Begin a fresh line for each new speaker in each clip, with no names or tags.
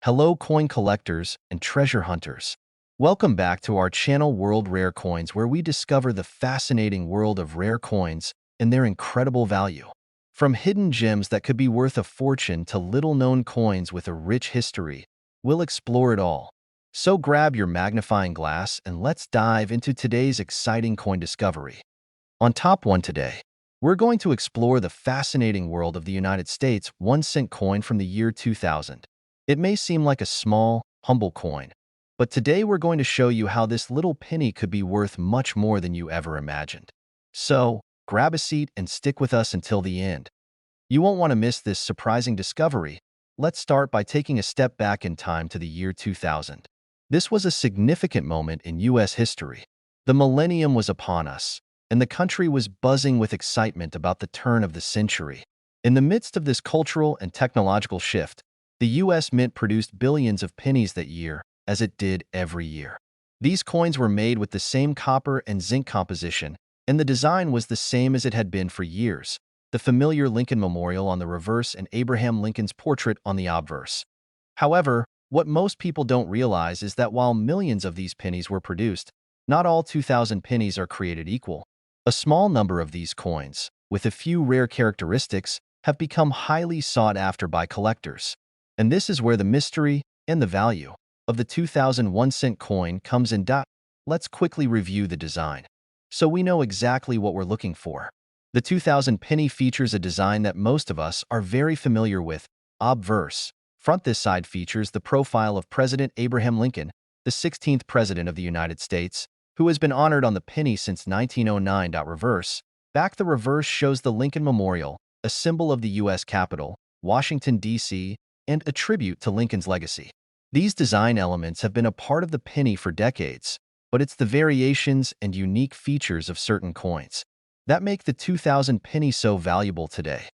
Hello coin collectors and treasure hunters. Welcome back to our channel World Rare Coins, where we discover the fascinating world of rare coins and their incredible value. From hidden gems that could be worth a fortune to little-known coins with a rich history, we'll explore it all. So grab your magnifying glass and let's dive into today's exciting coin discovery. On top one today, we're going to explore the fascinating world of the United States 1-cent coin from the year 2000. It may seem like a small, humble coin, but today we're going to show you how this little penny could be worth much more than you ever imagined. So, grab a seat and stick with us until the end. You won't want to miss this surprising discovery. Let's start by taking a step back in time to the year 2000. This was a significant moment in U.S. history. The millennium was upon us, and the country was buzzing with excitement about the turn of the century. In the midst of this cultural and technological shift, the U.S. Mint produced billions of pennies that year, as it did every year. These coins were made with the same copper and zinc composition, and the design was the same as it had been for years: the familiar Lincoln Memorial on the reverse and Abraham Lincoln's portrait on the obverse. However, what most people don't realize is that while millions of these pennies were produced, not all 2,000 pennies are created equal. A small number of these coins, with a few rare characteristics, have become highly sought after by collectors. And this is where the mystery and the value of the 2001-cent coin comes in. Let's quickly review the design, so we know exactly what we're looking for. The 2000 penny features a design that most of us are very familiar with: obverse. Front. This side features the profile of President Abraham Lincoln, the 16th President of the United States, who has been honored on the penny since 1909. Reverse. Back. The reverse shows the Lincoln Memorial, a symbol of the U.S. Capitol, Washington, D.C., and a tribute to Lincoln's legacy. These design elements have been a part of the penny for decades, but it's the variations and unique features of certain coins that make the 2000 penny so valuable today.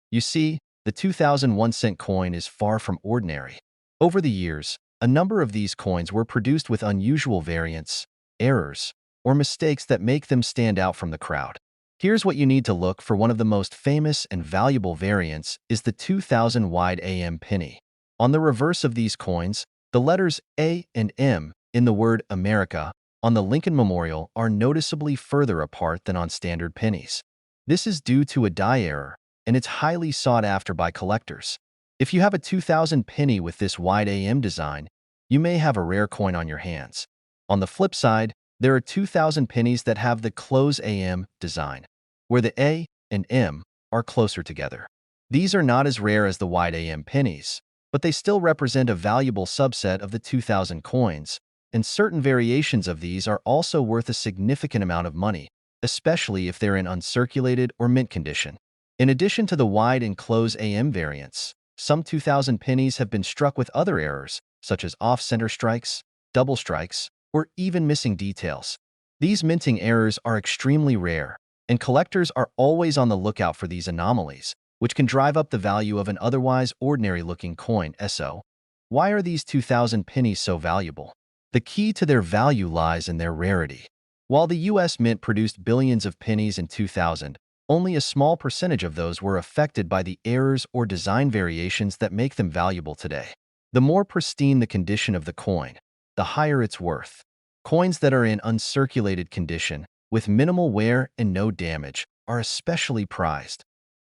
You see, the 2001-cent coin is far from ordinary. Over the years, a number of these coins were produced with unusual variants, errors, or mistakes that make them stand out from the crowd. Here's what you need to look for. One of the most famous and valuable variants is the 2000 wide AM penny. On the reverse of these coins, the letters A and M in the word America on the Lincoln Memorial are noticeably further apart than on standard pennies. This is due to a die error, and it's highly sought after by collectors. If you have a 2000 penny with this wide AM design, you may have a rare coin on your hands. On the flip side, there are 2000 pennies that have the close AM design, where the A and M are closer together. These are not as rare as the wide AM pennies, but they still represent a valuable subset of the 2000 coins, and certain variations of these are also worth a significant amount of money, especially if they're in uncirculated or mint condition. In addition to the wide and close AM variants, some 2000 pennies have been struck with other errors, such as off-center strikes, double strikes, or even missing details. These minting errors are extremely rare, and collectors are always on the lookout for these anomalies, which can drive up the value of an otherwise ordinary-looking coin. So, why are these 2000 pennies so valuable? The key to their value lies in their rarity. While the U.S. Mint produced billions of pennies in 2000, only a small percentage of those were affected by the errors or design variations that make them valuable today. The more pristine the condition of the coin, the higher its worth. Coins that are in uncirculated condition, with minimal wear and no damage, are especially prized.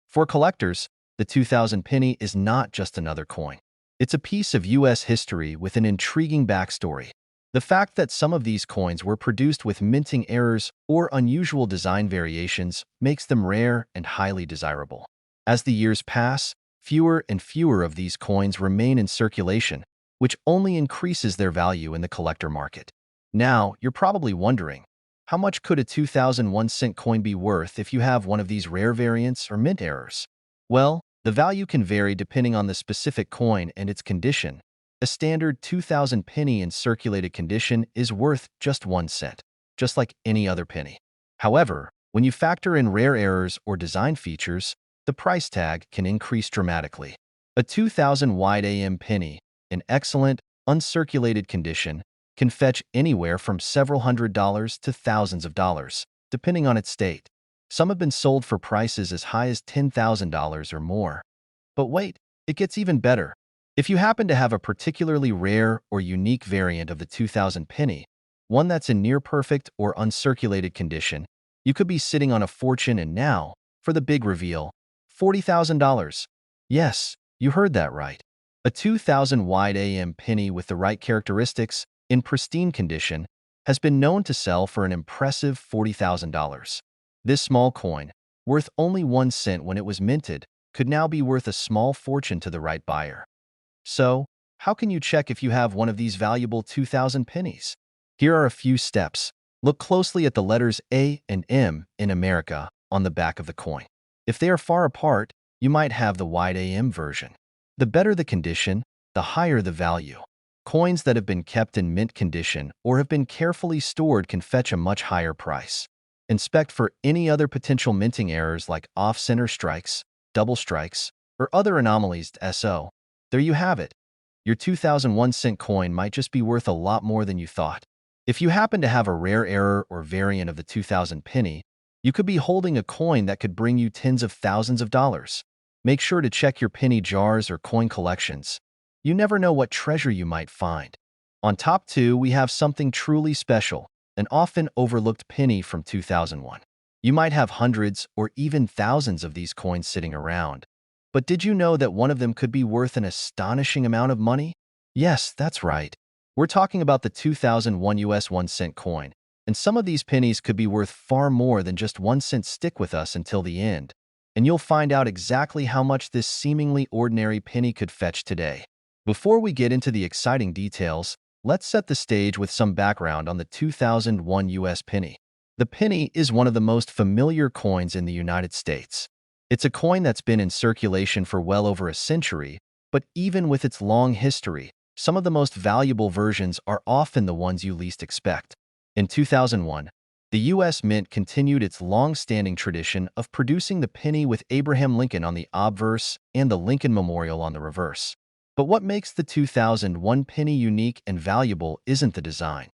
For collectors, the 2000 penny is not just another coin. It's a piece of U.S. history with an intriguing backstory. The fact that some of these coins were produced with minting errors or unusual design variations makes them rare and highly desirable. As the years pass, fewer and fewer of these coins remain in circulation, which only increases their value in the collector market. Now, you're probably wondering, how much could a 2001-cent coin be worth if you have one of these rare variants or mint errors? Well, the value can vary depending on the specific coin and its condition. A standard 2000 penny in circulated condition is worth just 1 cent, just like any other penny. However, when you factor in rare errors or design features, the price tag can increase dramatically. A 2000 wide AM penny, in excellent, uncirculated condition, can fetch anywhere from several $100s to thousands of dollars, depending on its state. Some have been sold for prices as high as $10,000 or more. But wait, it gets even better. If you happen to have a particularly rare or unique variant of the 2000 penny, one that's in near-perfect or uncirculated condition, you could be sitting on a fortune. And now, for the big reveal, $40,000. Yes, you heard that right. A 2000 wide AM penny with the right characteristics, in pristine condition, has been known to sell for an impressive $40,000. This small coin, worth only 1 cent when it was minted, could now be worth a small fortune to the right buyer. So, how can you check if you have one of these valuable 2000 pennies? Here are a few steps. Look closely at the letters A and M in America on the back of the coin. If they are far apart, you might have the wide AM version. The better the condition, the higher the value. Coins that have been kept in mint condition or have been carefully stored can fetch a much higher price. Inspect for any other potential minting errors like off-center strikes, double strikes, or other anomalies. So, there you have it. Your 2001 cent coin might just be worth a lot more than you thought. If you happen to have a rare error or variant of the 2000 penny, you could be holding a coin that could bring you tens of thousands of dollars. Make sure to check your penny jars or coin collections. You never know what treasure you might find. On top 2, we have something truly special, an often overlooked penny from 2001. You might have hundreds or even thousands of these coins sitting around. But did you know that one of them could be worth an astonishing amount of money? Yes, that's right. We're talking about the 2001 US 1 cent coin, and some of these pennies could be worth far more than just 1 cent. Stick with us until the end, and you'll find out exactly how much this seemingly ordinary penny could fetch today. Before we get into the exciting details, let's set the stage with some background on the 2001 US penny. The penny is one of the most familiar coins in the United States. It's a coin that's been in circulation for well over a century, but even with its long history, some of the most valuable versions are often the ones you least expect. In 2001, the U.S. Mint continued its long-standing tradition of producing the penny with Abraham Lincoln on the obverse and the Lincoln Memorial on the reverse. But what makes the 2001 penny unique and valuable isn't the design.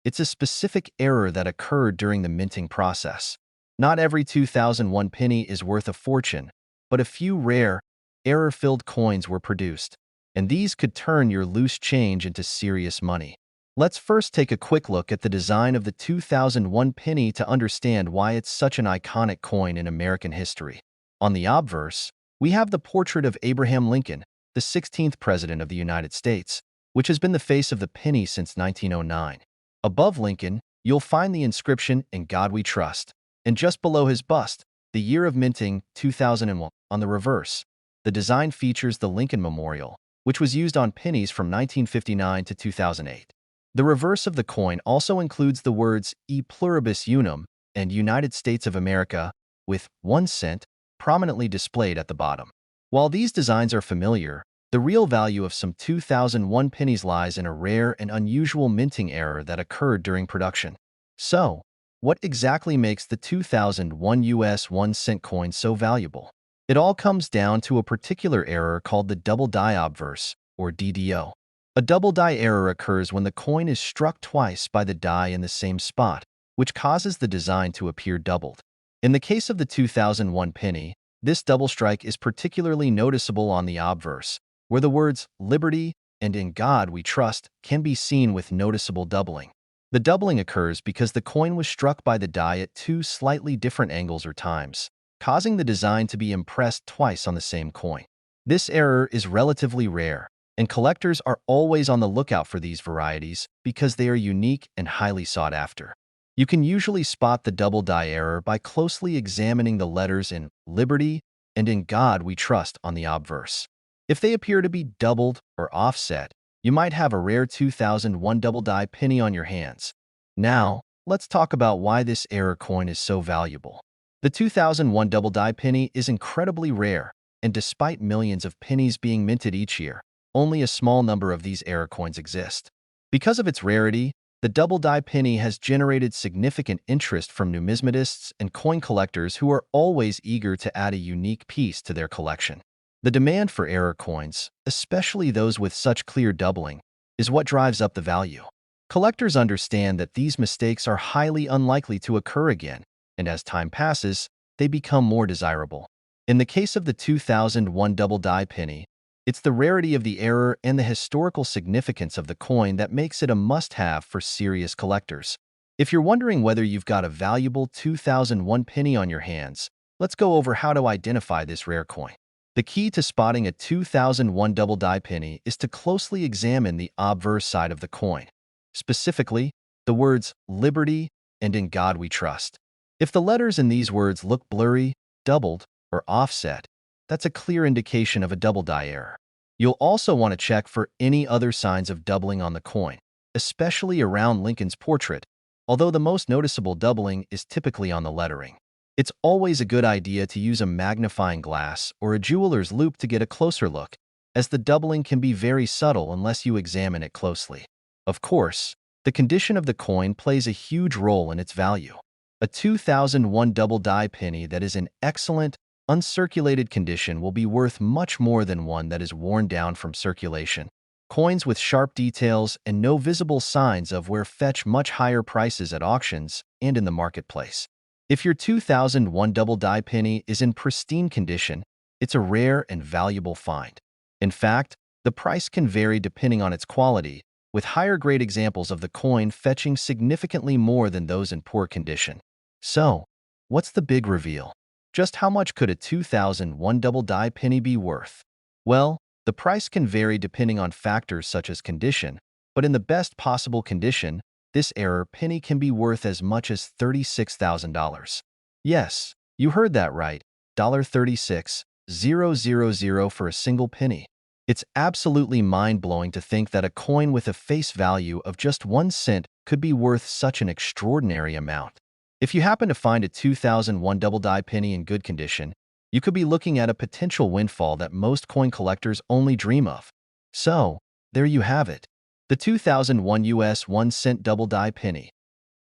It's a specific error that occurred during the minting process. Not every 2001 penny is worth a fortune, but a few rare, error-filled coins were produced, and these could turn your loose change into serious money. Let's first take a quick look at the design of the 2001 penny to understand why it's such an iconic coin in American history. On the obverse, we have the portrait of Abraham Lincoln, the 16th President of the United States, which has been the face of the penny since 1909. Above Lincoln, you'll find the inscription, "In God We Trust," and just below his bust, the year of minting, 2001. On the reverse, the design features the Lincoln Memorial, which was used on pennies from 1959 to 2008. The reverse of the coin also includes the words E pluribus unum and United States of America, with 1 cent prominently displayed at the bottom. While these designs are familiar, the real value of some 2001 pennies lies in a rare and unusual minting error that occurred during production. So, what exactly makes the 2001 US 1 cent coin so valuable? It all comes down to a particular error called the double die obverse, or DDO. A double die error occurs when the coin is struck twice by the die in the same spot, which causes the design to appear doubled. In the case of the 2001 penny, this double strike is particularly noticeable on the obverse, where the words "Liberty" and "In God We Trust" can be seen with noticeable doubling. The doubling occurs because the coin was struck by the die at two slightly different angles or times, causing the design to be impressed twice on the same coin. This error is relatively rare, and collectors are always on the lookout for these varieties because they are unique and highly sought after. You can usually spot the double die error by closely examining the letters in "Liberty" and "In God We Trust" on the obverse. If they appear to be doubled or offset, you might have a rare 2001 double die penny on your hands. Now, let's talk about why this error coin is so valuable. The 2001 double die penny is incredibly rare, and despite millions of pennies being minted each year, only a small number of these error coins exist. Because of its rarity, the double die penny has generated significant interest from numismatists and coin collectors who are always eager to add a unique piece to their collection. The demand for error coins, especially those with such clear doubling, is what drives up the value. Collectors understand that these mistakes are highly unlikely to occur again, and as time passes, they become more desirable. In the case of the 2001 double die penny, It's the rarity of the error and the historical significance of the coin that makes it a must-have for serious collectors. If you're wondering whether you've got a valuable 2001 penny on your hands, let's go over how to identify this rare coin. The key to spotting a 2001 double die penny is to closely examine the obverse side of the coin, specifically the words "Liberty" and "In God We Trust." If the letters in these words look blurry, doubled, or offset, that's a clear indication of a double die error. You'll also want to check for any other signs of doubling on the coin, especially around Lincoln's portrait, although the most noticeable doubling is typically on the lettering. It's always a good idea to use a magnifying glass or a jeweler's loupe to get a closer look, as the doubling can be very subtle unless you examine it closely. Of course, the condition of the coin plays a huge role in its value. A 2001 double die penny that is in excellent, uncirculated condition will be worth much more than one that is worn down from circulation. Coins with sharp details and no visible signs of wear fetch much higher prices at auctions and in the marketplace. If your 2001 double die penny is in pristine condition, it's a rare and valuable find. In fact, the price can vary depending on its quality, with higher grade examples of the coin fetching significantly more than those in poor condition. So, what's the big reveal? Just how much could a 2001 double die penny be worth? Well, the price can vary depending on factors such as condition, but in the best possible condition, this rare penny can be worth as much as $36,000. Yes, you heard that right, $36,000 for a single penny. It's absolutely mind-blowing to think that a coin with a face value of just 1 cent could be worth such an extraordinary amount. If you happen to find a 2001 double die penny in good condition, you could be looking at a potential windfall that most coin collectors only dream of. So, there you have it. The 2001 US 1 cent double die penny.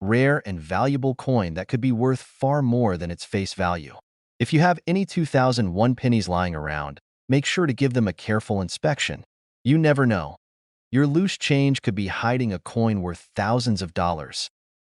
Rare and valuable coin that could be worth far more than its face value. If you have any 2001 pennies lying around, make sure to give them a careful inspection. You never know. Your loose change could be hiding a coin worth thousands of dollars.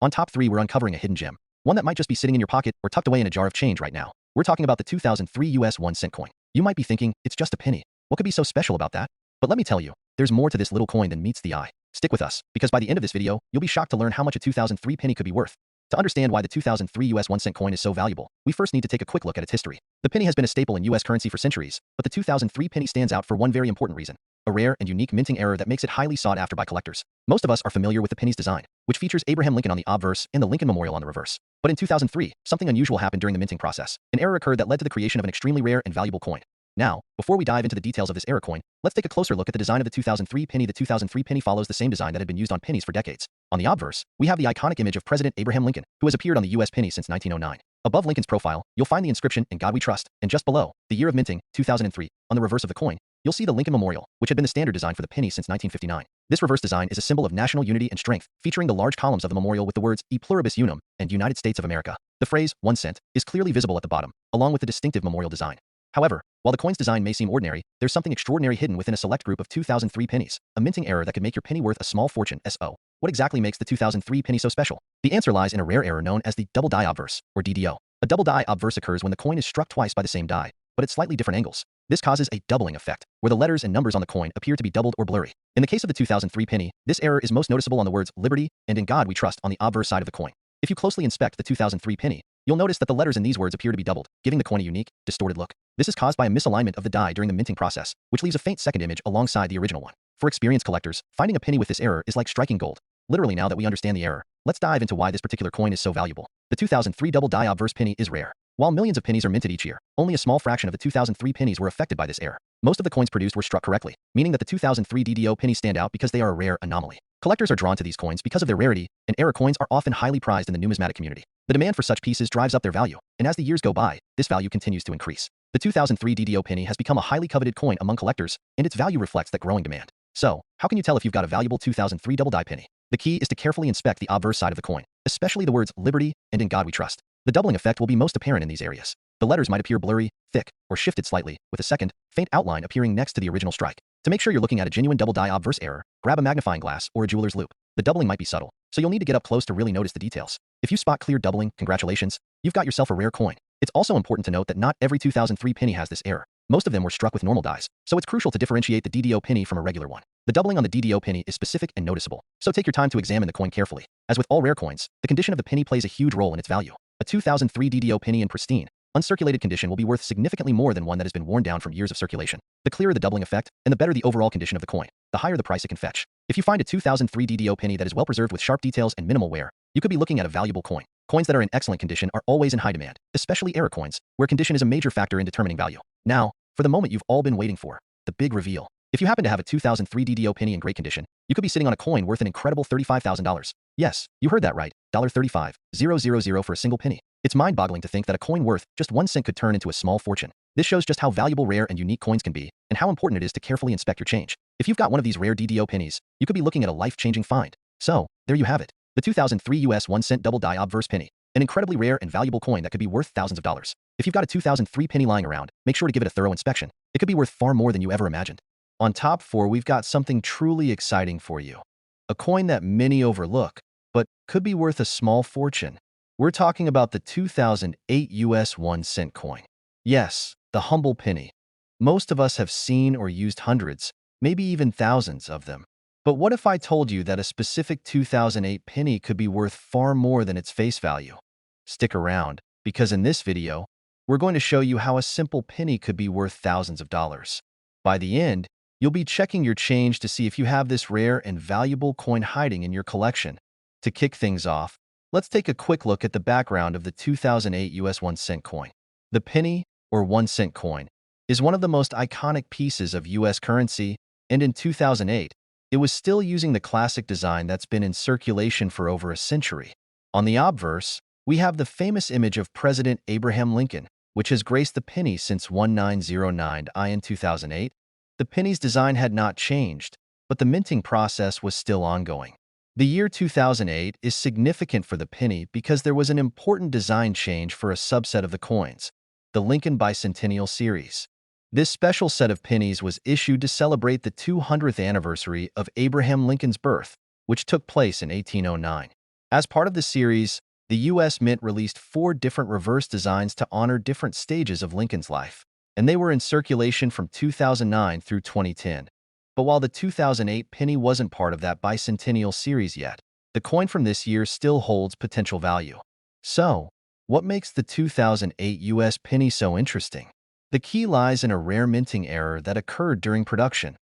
On top 3, we're uncovering a hidden gem. One that might just be sitting in your pocket or tucked away in a jar of change right now. We're talking about the 2003 US 1 cent coin. You might be thinking, it's just a penny. What could be so special about that? But let me tell you, there's more to this little coin than meets the eye. Stick with us, because by the end of this video, you'll be shocked to learn how much a 2003 penny could be worth. To understand why the 2003 US 1 cent coin is so valuable, we first need to take a quick look at its history. The penny has been a staple in US currency for centuries, but the 2003 penny stands out for one very important reason: a rare and unique minting error that makes it highly sought after by collectors. Most of us are familiar with the penny's design, which features Abraham Lincoln on the obverse and the Lincoln Memorial on the reverse. But in 2003, something unusual happened during the minting process. An error occurred that led to the creation of an extremely rare and valuable coin. Now, before we dive into the details of this error coin, let's take a closer look at the design of the 2003 penny. The 2003 penny follows the same design that had been used on pennies for decades. On the obverse, we have the iconic image of President Abraham Lincoln, who has appeared on the US penny since 1909. Above Lincoln's profile, you'll find the inscription, "In God We Trust," and just below, the year of minting, 2003. On the reverse of the coin, you'll see the Lincoln Memorial, which had been the standard design for the penny since 1959. This reverse design is a symbol of national unity and strength, featuring the large columns of the memorial with the words "E Pluribus Unum" and "United States of America." The phrase, 1 cent, is clearly visible at the bottom, along with the distinctive memorial design. However, while the coin's design may seem ordinary, there's something extraordinary hidden within a select group of 2003 pennies, a minting error that could make your penny worth a small fortune. So, what exactly makes the 2003 penny so special? The answer lies in a rare error known as the double die obverse, or DDO. A double die obverse occurs when the coin is struck twice by the same die, but at slightly different angles. This causes a doubling effect, where the letters and numbers on the coin appear to be doubled or blurry. In the case of the 2003 penny, this error is most noticeable on the words "Liberty" and "In God We Trust" on the obverse side of the coin. If you closely inspect the 2003 penny, you'll notice that the letters in these words appear to be doubled, giving the coin a unique, distorted look. This is caused by a misalignment of the die during the minting process, which leaves a faint second image alongside the original one. For experienced collectors, finding a penny with this error is like striking gold. Literally, now that we understand the error, let's dive into why this particular coin is so valuable. The 2003 double die obverse penny is rare. While millions of pennies are minted each year, only a small fraction of the 2003 pennies were affected by this error. Most of the coins produced were struck correctly, meaning that the 2003 DDO pennies stand out because they are a rare anomaly. Collectors are drawn to these coins because of their rarity, and error coins are often highly prized in the numismatic community. The demand for such pieces drives up their value, and as the years go by, this value continues to increase. The 2003 DDO penny has become a highly coveted coin among collectors, and its value reflects that growing demand. So, how can you tell if you've got a valuable 2003 double die penny? The key is to carefully inspect the obverse side of the coin, especially the words "Liberty" and "In God We Trust." The doubling effect will be most apparent in these areas. The letters might appear blurry, thick, or shifted slightly, with a second, faint outline appearing next to the original strike. To make sure you're looking at a genuine double die obverse error, grab a magnifying glass or a jeweler's loupe. The doubling might be subtle, so you'll need to get up close to really notice the details. If you spot clear doubling, congratulations, you've got yourself a rare coin. It's also important to note that not every 2003 penny has this error. Most of them were struck with normal dies, so it's crucial to differentiate the DDO penny from a regular one. The doubling on the DDO penny is specific and noticeable, so take your time to examine the coin carefully. As with all rare coins, the condition of the penny plays a huge role in its value. A 2003 DDO penny in pristine, uncirculated condition will be worth significantly more than one that has been worn down from years of circulation. The clearer the doubling effect, and the better the overall condition of the coin, the higher the price it can fetch. If you find a 2003 DDO penny that is well preserved with sharp details and minimal wear, you could be looking at a valuable coin. Coins that are in excellent condition are always in high demand, especially error coins, where condition is a major factor in determining value. Now, for the moment you've all been waiting for, the big reveal. If you happen to have a 2003 DDO penny in great condition, you could be sitting on a coin worth an incredible $35,000. Yes, you heard that right, $35,000 for a single penny. It's mind-boggling to think that a coin worth just 1 cent could turn into a small fortune. This shows just how valuable rare and unique coins can be, and how important it is to carefully inspect your change. If you've got one of these rare DDO pennies, you could be looking at a life-changing find. So, there you have it. The 2003 US 1 cent double die obverse penny. An incredibly rare and valuable coin that could be worth thousands of dollars. If you've got a 2003 penny lying around, make sure to give it a thorough inspection. It could be worth far more than you ever imagined. On top 4, we've got something truly exciting for you. A coin that many overlook, but could be worth a small fortune. We're talking about the 2008 US 1 cent coin. Yes, the humble penny. Most of us have seen or used hundreds, maybe even thousands of them. But what if I told you that a specific 2008 penny could be worth far more than its face value? Stick around, because in this video, we're going to show you how a simple penny could be worth thousands of dollars. By the end, you'll be checking your change to see if you have this rare and valuable coin hiding in your collection. To kick things off, let's take a quick look at the background of the 2008 US 1 cent coin. The penny, or 1 cent coin, is one of the most iconic pieces of US currency, and in 2008, it was still using the classic design that's been in circulation for over a century. On the obverse, we have the famous image of President Abraham Lincoln, which has graced the penny since 1909 in 2008. The penny's design had not changed, but the minting process was still ongoing. The year 2008 is significant for the penny because there was an important design change for a subset of the coins, the Lincoln Bicentennial series. This special set of pennies was issued to celebrate the 200th anniversary of Abraham Lincoln's birth, which took place in 1809. As part of the series, the U.S. Mint released 4 different reverse designs to honor different stages of Lincoln's life, and they were in circulation from 2009 through 2010. But while the 2008 penny wasn't part of that bicentennial series yet, the coin from this year still holds potential value. So, what makes the 2008 U.S. penny so interesting? The key lies in a rare minting error that occurred during production,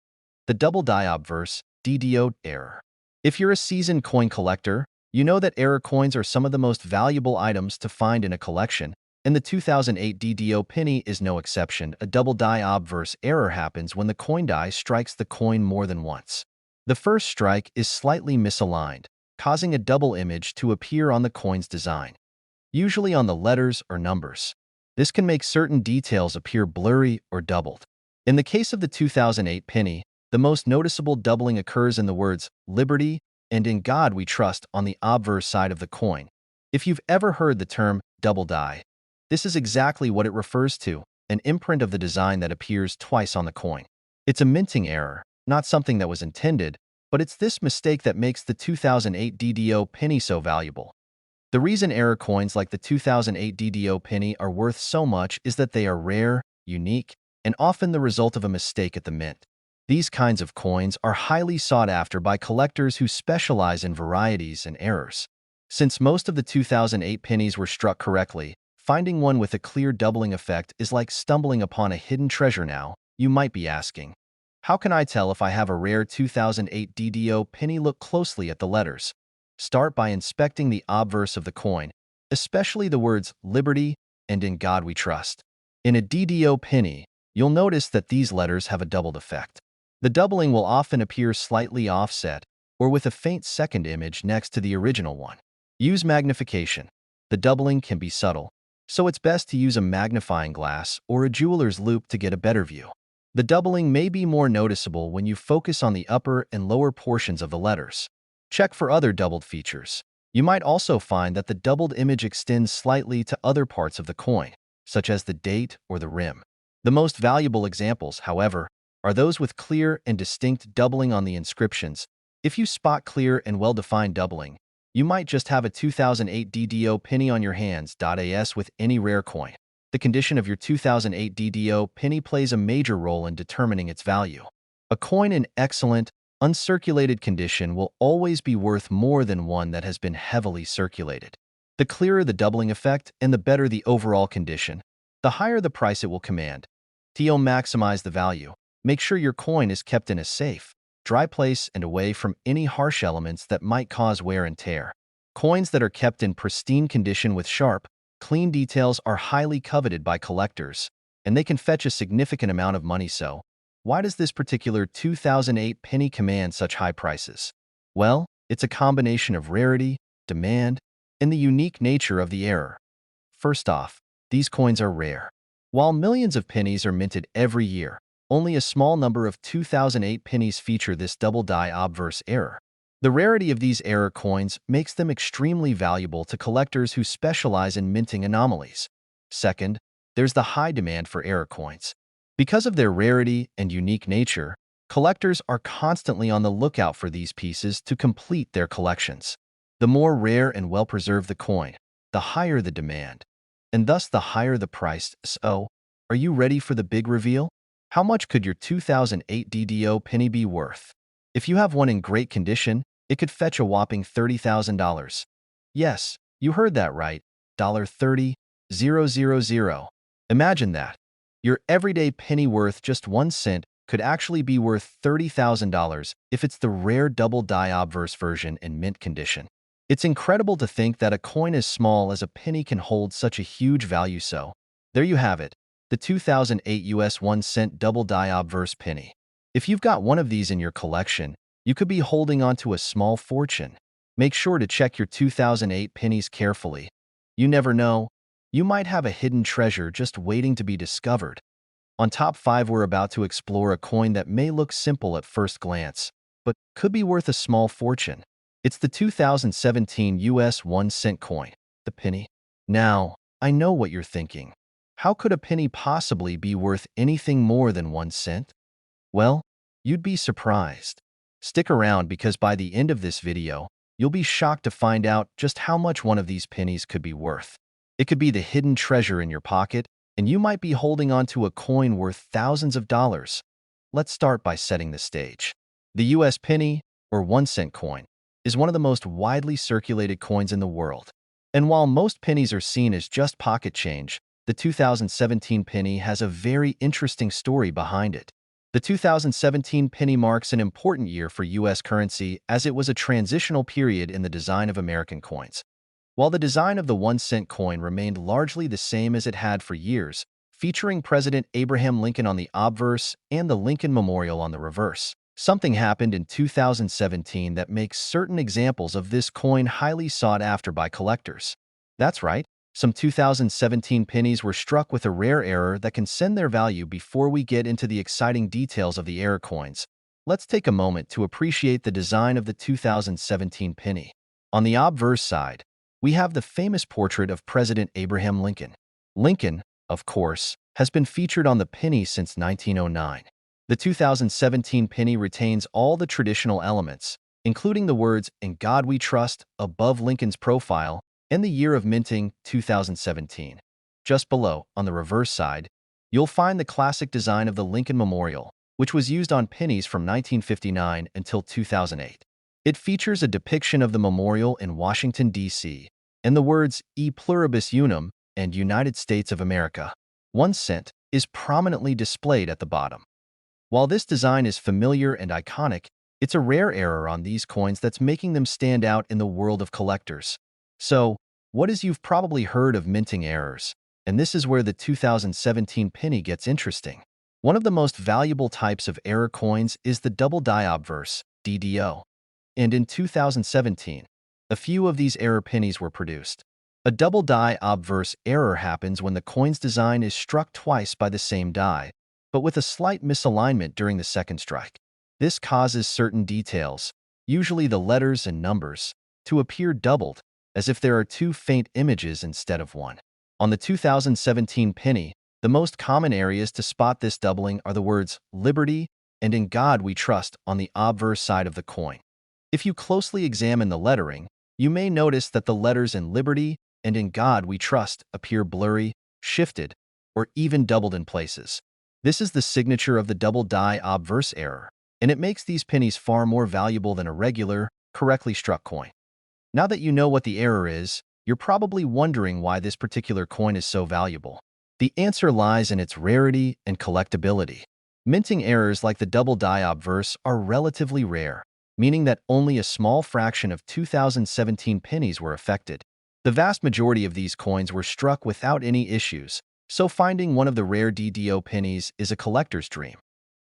the double die obverse DDO error. If you're a seasoned coin collector, you know that error coins are some of the most valuable items to find in a collection, and the 2008 DDO penny is no exception. A double die obverse error happens when the coin die strikes the coin more than once. The first strike is slightly misaligned, causing a double image to appear on the coin's design, usually on the letters or numbers. This can make certain details appear blurry or doubled. In the case of the 2008 penny, the most noticeable doubling occurs in the words "Liberty" and "In God We Trust" on the obverse side of the coin. If you've ever heard the term double die, this is exactly what it refers to, an imprint of the design that appears twice on the coin. It's a minting error, not something that was intended, but it's this mistake that makes the 2008 DDO penny so valuable. The reason error coins like the 2008 DDO penny are worth so much is that they are rare, unique, and often the result of a mistake at the mint. These kinds of coins are highly sought after by collectors who specialize in varieties and errors. Since most of the 2008 pennies were struck correctly, finding one with a clear doubling effect is like stumbling upon a hidden treasure. Now, you might be asking, how can I tell if I have a rare 2008 DDO penny? Look closely at the letters. Start by inspecting the obverse of the coin, especially the words "Liberty" and "In God We Trust." In a DDO penny, you'll notice that these letters have a doubled effect. The doubling will often appear slightly offset or with a faint second image next to the original one. Use magnification. The doubling can be subtle, so it's best to use a magnifying glass or a jeweler's loupe to get a better view. The doubling may be more noticeable when you focus on the upper and lower portions of the letters. Check for other doubled features. You might also find that the doubled image extends slightly to other parts of the coin, such as the date or the rim. The most valuable examples, however, are those with clear and distinct doubling on the inscriptions. If you spot clear and well-defined doubling, you might just have a 2008 DDO penny on your hands. As with any rare coin, The condition of your 2008 DDO penny plays a major role in determining its value. A coin in excellent, uncirculated condition will always be worth more than one that has been heavily circulated. The clearer the doubling effect and the better the overall condition, the higher the price it will command. To maximize the value, make sure your coin is kept in a safe, dry place and away from any harsh elements that might cause wear and tear. Coins that are kept in pristine condition with sharp, clean details are highly coveted by collectors, and they can fetch a significant amount of money. So, why does this particular 2008 penny command such high prices? Well, it's a combination of rarity, demand, and the unique nature of the error. First off, these coins are rare. While millions of pennies are minted every year, only a small number of 2008 pennies feature this double die obverse error. The rarity of these error coins makes them extremely valuable to collectors who specialize in minting anomalies. Second, there's the high demand for error coins. Because of their rarity and unique nature, collectors are constantly on the lookout for these pieces to complete their collections. The more rare and well-preserved the coin, the higher the demand, and thus the higher the price. So, are you ready for the big reveal? How much could your 2008 DDO penny be worth? If you have one in great condition, it could fetch a whopping $30,000. Yes, you heard that right, $30,000. Imagine that. Your everyday penny worth just 1 cent could actually be worth $30,000 if it's the rare double die obverse version in mint condition. It's incredible to think that a coin as small as a penny can hold such a huge value. So, there you have it, the 2008 US 1 cent double die obverse penny. If you've got one of these in your collection, you could be holding on to a small fortune. Make sure to check your 2008 pennies carefully. You never know, you might have a hidden treasure just waiting to be discovered. On Top 5, we're about to explore a coin that may look simple at first glance, but could be worth a small fortune. It's the 2017 US 1 cent coin, the penny. Now, I know what you're thinking. How could a penny possibly be worth anything more than 1 cent? Well, you'd be surprised. Stick around because by the end of this video, you'll be shocked to find out just how much one of these pennies could be worth. It could be the hidden treasure in your pocket, and you might be holding on to a coin worth thousands of dollars. Let's start by setting the stage. The US penny, or 1 cent coin, is one of the most widely circulated coins in the world. And while most pennies are seen as just pocket change, the 2017 penny has a very interesting story behind it. The 2017 penny marks an important year for US currency as it was a transitional period in the design of American coins. While the design of the 1 cent coin remained largely the same as it had for years, featuring President Abraham Lincoln on the obverse and the Lincoln Memorial on the reverse, something happened in 2017 that makes certain examples of this coin highly sought after by collectors. That's right, some 2017 pennies were struck with a rare error that can send their value. Before we get into the exciting details of the error coins, let's take a moment to appreciate the design of the 2017 penny. On the obverse side, we have the famous portrait of President Abraham Lincoln. Lincoln, of course, has been featured on the penny since 1909. The 2017 penny retains all the traditional elements, including the words "In God We Trust" above Lincoln's profile and the year of minting, 2017. Just below, on the reverse side, you'll find the classic design of the Lincoln Memorial, which was used on pennies from 1959 until 2008. It features a depiction of the memorial in Washington, D.C., and the words "E pluribus unum" and "United States of America." 1 cent is prominently displayed at the bottom. While this design is familiar and iconic, it's a rare error on these coins that's making them stand out in the world of collectors. So, what is you've probably heard of minting errors, and this is where the 2017 penny gets interesting. One of the most valuable types of error coins is the double die obverse, DDO. And in 2017, a few of these error pennies were produced. A double die obverse error happens when the coin's design is struck twice by the same die, but with a slight misalignment during the second strike. This causes certain details, usually the letters and numbers, to appear doubled, as if there are two faint images instead of one. On the 2017 penny, the most common areas to spot this doubling are the words "Liberty" and "In God We Trust" on the obverse side of the coin. If you closely examine the lettering, you may notice that the letters "In Liberty" and "In God We Trust" appear blurry, shifted, or even doubled in places. This is the signature of the double die obverse error, and it makes these pennies far more valuable than a regular, correctly struck coin. Now that you know what the error is, you're probably wondering why this particular coin is so valuable. The answer lies in its rarity and collectability. Minting errors like the double die obverse are relatively rare, meaning that only a small fraction of 2017 pennies were affected. The vast majority of these coins were struck without any issues, so finding one of the rare DDO pennies is a collector's dream.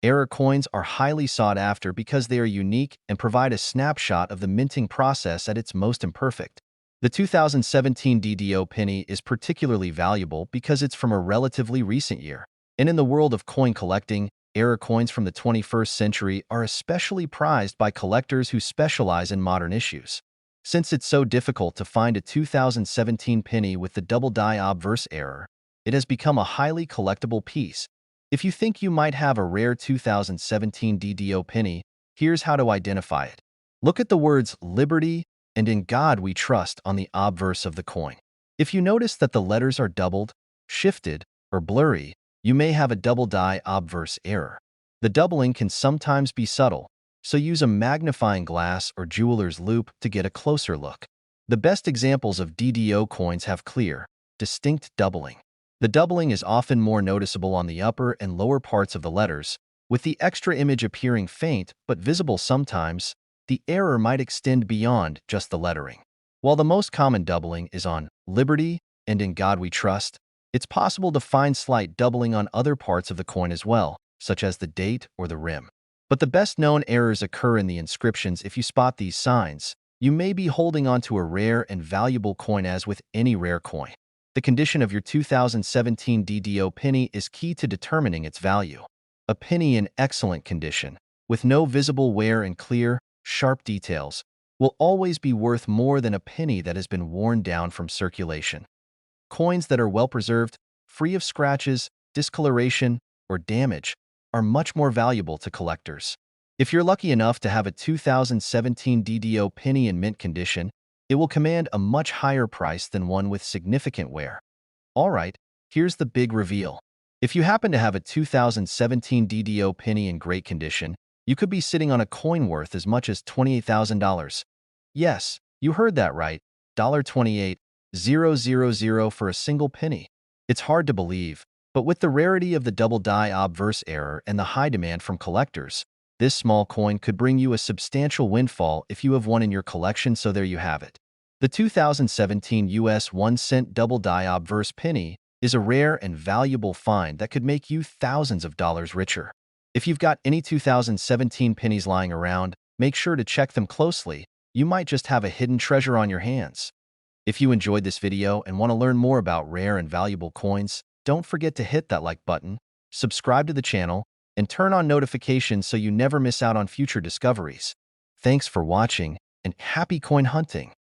Error coins are highly sought after because they are unique and provide a snapshot of the minting process at its most imperfect. The 2017 DDO penny is particularly valuable because it's from a relatively recent year. And in the world of coin collecting, error coins from the 21st century are especially prized by collectors who specialize in modern issues. Since it's so difficult to find a 2017 penny with the double die obverse error, it has become a highly collectible piece. If you think you might have a rare 2017 DDO penny, here's how to identify it. Look at the words "Liberty" and "In God We Trust" on the obverse of the coin. If you notice that the letters are doubled, shifted, or blurry, you may have a double die obverse error. The doubling can sometimes be subtle, so use a magnifying glass or jeweler's loupe to get a closer look. The best examples of DDO coins have clear, distinct doubling. The doubling is often more noticeable on the upper and lower parts of the letters, with the extra image appearing faint but visible sometimes. The error might extend beyond just the lettering. While the most common doubling is on "Liberty" and "In God We Trust," it's possible to find slight doubling on other parts of the coin as well, such as the date or the rim. But the best-known errors occur in the inscriptions. If you spot these signs, you may be holding onto a rare and valuable coin. As with any rare coin, the condition of your 2017 DDO penny is key to determining its value. A penny in excellent condition, with no visible wear and clear, sharp details, will always be worth more than a penny that has been worn down from circulation. Coins that are well preserved, free of scratches, discoloration, or damage, are much more valuable to collectors. If you're lucky enough to have a 2017 DDO penny in mint condition, it will command a much higher price than one with significant wear. Alright, here's the big reveal. If you happen to have a 2017 DDO penny in great condition, you could be sitting on a coin worth as much as $28,000. Yes, you heard that right, $28,000 for a single penny. It's hard to believe, but with the rarity of the double die obverse error and the high demand from collectors, this small coin could bring you a substantial windfall if you have one in your collection. So there you have it. The 2017 US 1-cent double die obverse penny is a rare and valuable find that could make you thousands of dollars richer. If you've got any 2017 pennies lying around, make sure to check them closely. You might just have a hidden treasure on your hands. If you enjoyed this video and want to learn more about rare and valuable coins, don't forget to hit that like button, subscribe to the channel, and turn on notifications so you never miss out on future discoveries. Thanks for watching, and happy coin hunting!